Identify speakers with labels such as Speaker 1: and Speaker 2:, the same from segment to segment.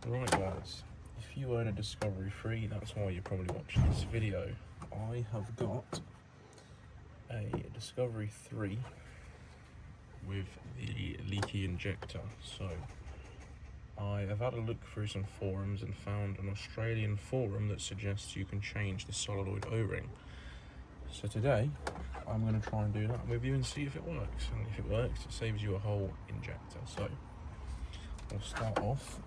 Speaker 1: Right guys, if you own a Discovery 3, that's why you're probably watching this video. I have got a Discovery 3 with the leaky injector. So I have had a look through some forums and found an Australian forum that suggests you can change the solenoid O-ring. So today I'm going to try and do that with you and see if it works, and if it works it saves you a whole injector. So we'll start off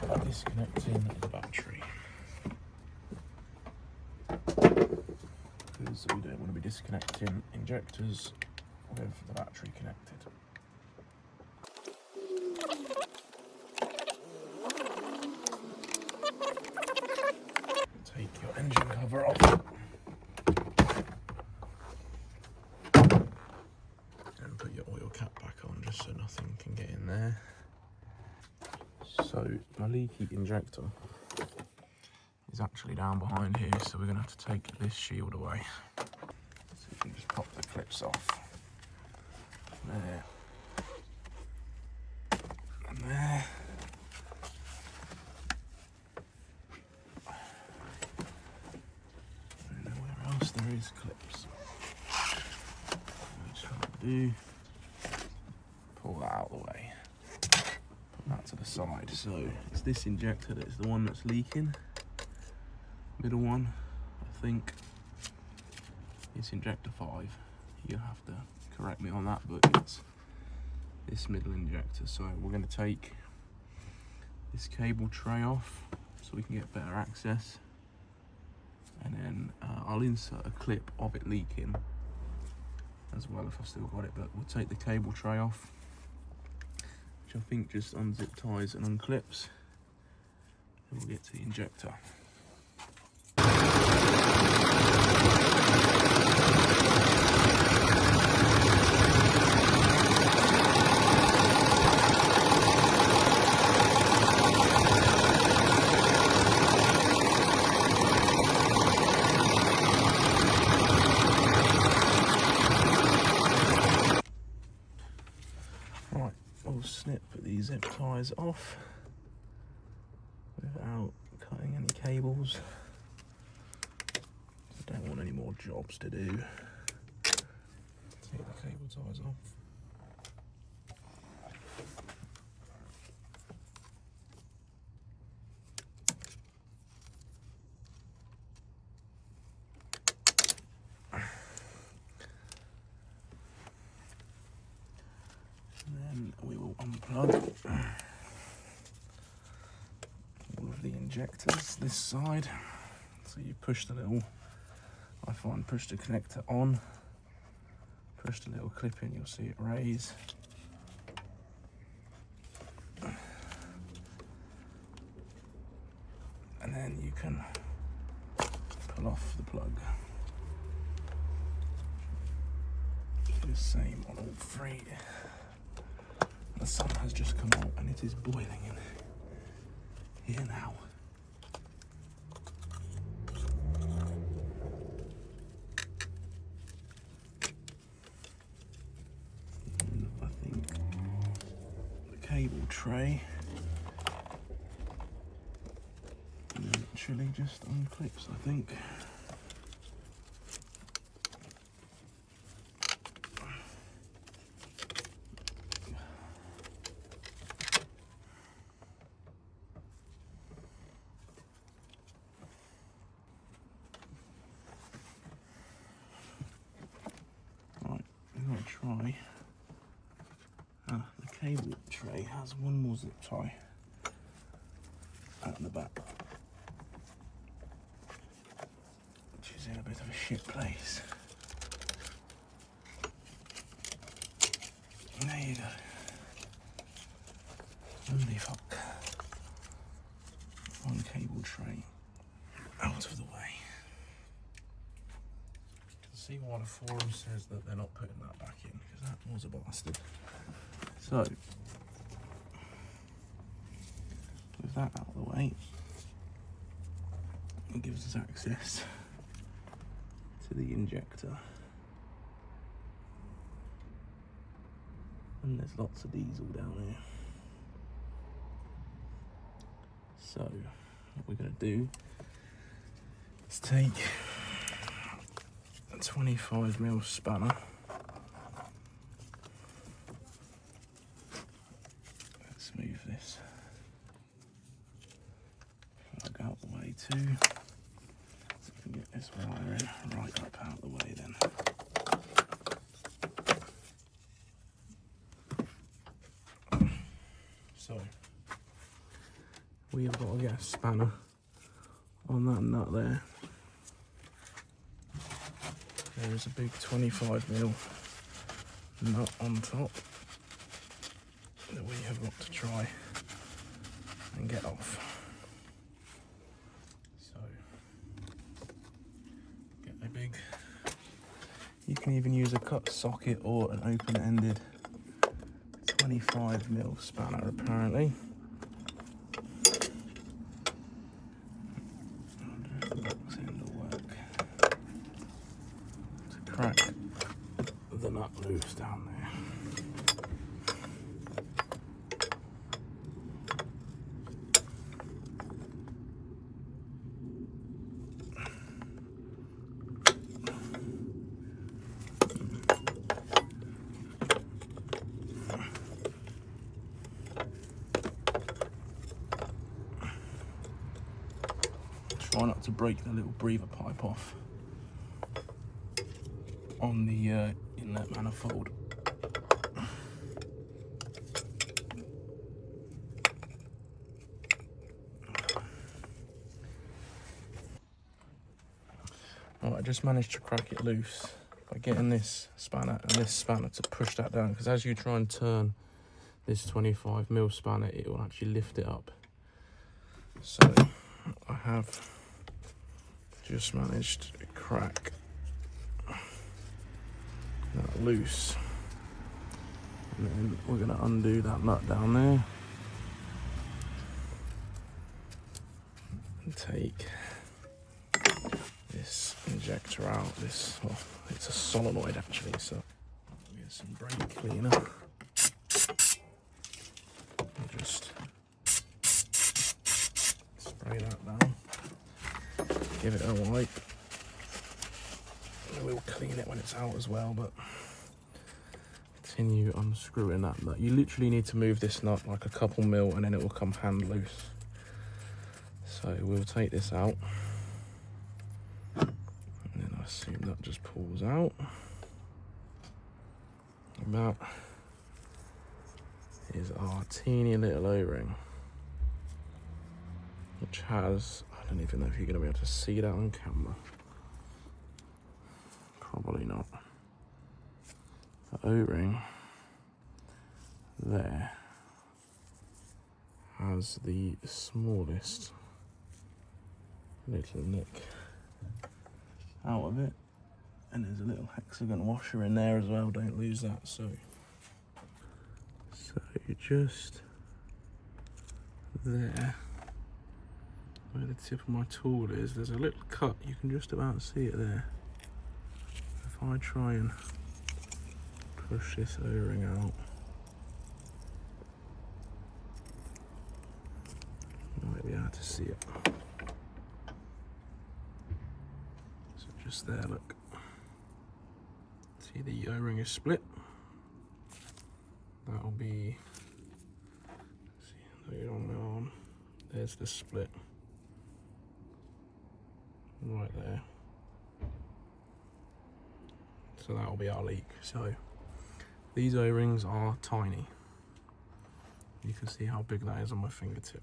Speaker 1: by disconnecting the battery, because we don't want to be disconnecting injectors with the battery connected. Take your engine cover off and put your oil cap back on, just so nothing can get in there. So my leaky injector is actually down behind here, so we're going to have to take this shield away. So you can just pop the clips off. There. And there. I don't know where else there is clips. What I'm trying to do, pull that out of the way. Put that to the side. So it's this injector that's the one that's leaking. Middle one, I think it's injector 5. You have to correct me on that, but it's this middle injector. So we're going to take this cable tray off so we can get better access, and then I'll insert a clip of it leaking as well if I've still got it, but we'll take the cable tray off, which I think just unzip ties and unclips, and we'll get to the injector. Right, we'll snip these zip ties off without cutting any cables. I don't want any more jobs to do. Take the cable ties off. And then we will unplug all of the injectors this side. So you push the little, I find, push the connector on, push the little clip in, you'll see it raise. And then you can pull off the plug. Do the same on all 3. The sun has just come out and it is boiling in here now. And I think the cable tray literally just unclips, I think. Try. The cable tray has one more zip tie at the back, which is in a bit of a shit place. There you go. Holy fuck. One cable tray out of the way. See why the forum says that they're not putting that back in, because that was a bastard. So with that out of the way, it gives us access to the injector, and there's lots of diesel down here. So what we're going to do is take a 25mm spanner. Let's move this plug out the way too. So we can get this wire in right up out the way then. So we have got to get a spanner on that nut there. There is a big 25mm nut on top that we have got to try and get off. So get a big, you can even use a cut socket or an open-ended 25mm spanner apparently. Crack the nut loose down there. Try not to break the little breather pipe off on the inlet manifold. Right, I just managed to crack it loose by getting this spanner and this spanner to push that down, because as you try and turn this 25mm spanner, it will actually lift it up. So I have just managed to crack that loose, and then we're going to undo that nut down there and take this injector out. Well, it's a solenoid actually, so I'll get some brake cleaner and just spray that down, give it a wipe. We'll clean it when it's out as well, but continue unscrewing that nut. You literally need to move this nut like a couple mil and then it will come hand loose. So we'll take this out, and then I assume that just pulls out. And that is our teeny little O-ring, which has, I don't even know if you're going to be able to see that on camera. Probably not. The O-ring there has the smallest little nick out of it, and there's a little hexagon washer in there as well, don't lose that. So just there where the tip of my tool is, there's a little cut, you can just about see it there. If I try and push this O-ring out, you might be able to see it. So just there, look. See, the O-ring is split. That'll be, see, later on the arm, there's the split right there. So that'll be our leak. So these O-rings are tiny. You can see how big that is on my fingertip.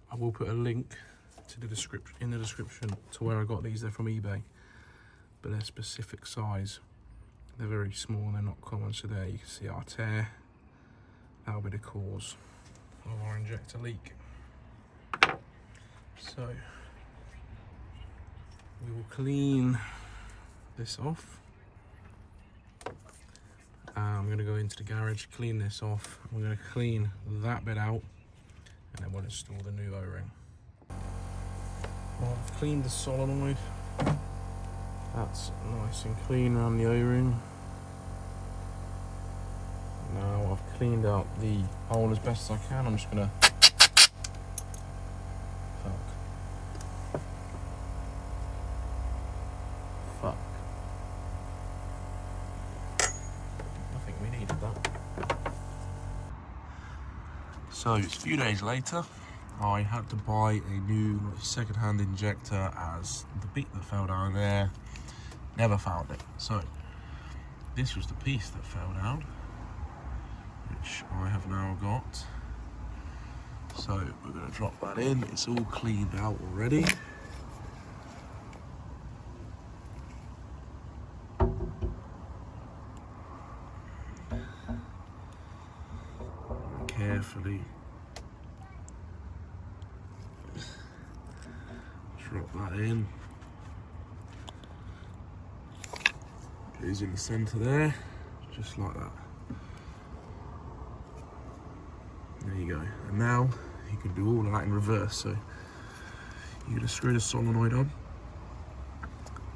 Speaker 1: I will put a link to the description in the description to where I got these. They're from eBay, but they're specific size. They're very small, they're not common. So there you can see our tear. That'll be the cause of our injector leak. So we will clean this off. I'm going to go into the garage, clean this off. We're going to clean that bit out, and then we'll install the new O-ring. Well, I've cleaned the solenoid. That's nice and clean around the O-ring. Now I've cleaned out the hole as best as I can. I'm just going to So it's a few days later, I had to buy a new second-hand injector as the bit that fell down there, never found it. So this was the piece that fell down, which I have now got. So we're going to drop that in. It's all cleaned out already. Carefully drop that in. Goes in the centre there, just like that. There you go. And now you can do all of that in reverse. So you're going to screw the solenoid on,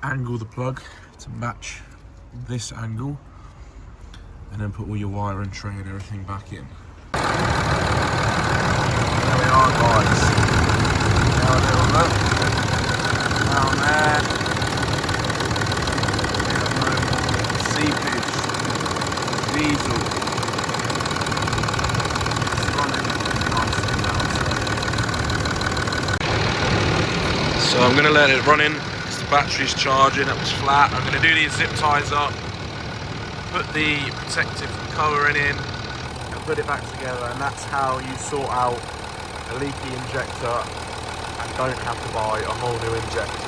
Speaker 1: angle the plug to match this angle, and then put all your wire and tray and everything back in. There we are, guys. Now a little look down there. We have no more seepage. Diesel. It's running nicely now. So I'm going to let it run in. As the battery's charging, that was flat. I'm going to do these zip ties up, put the protective covering in, put it back together, and that's how you sort out a leaky injector and don't have to buy a whole new injector.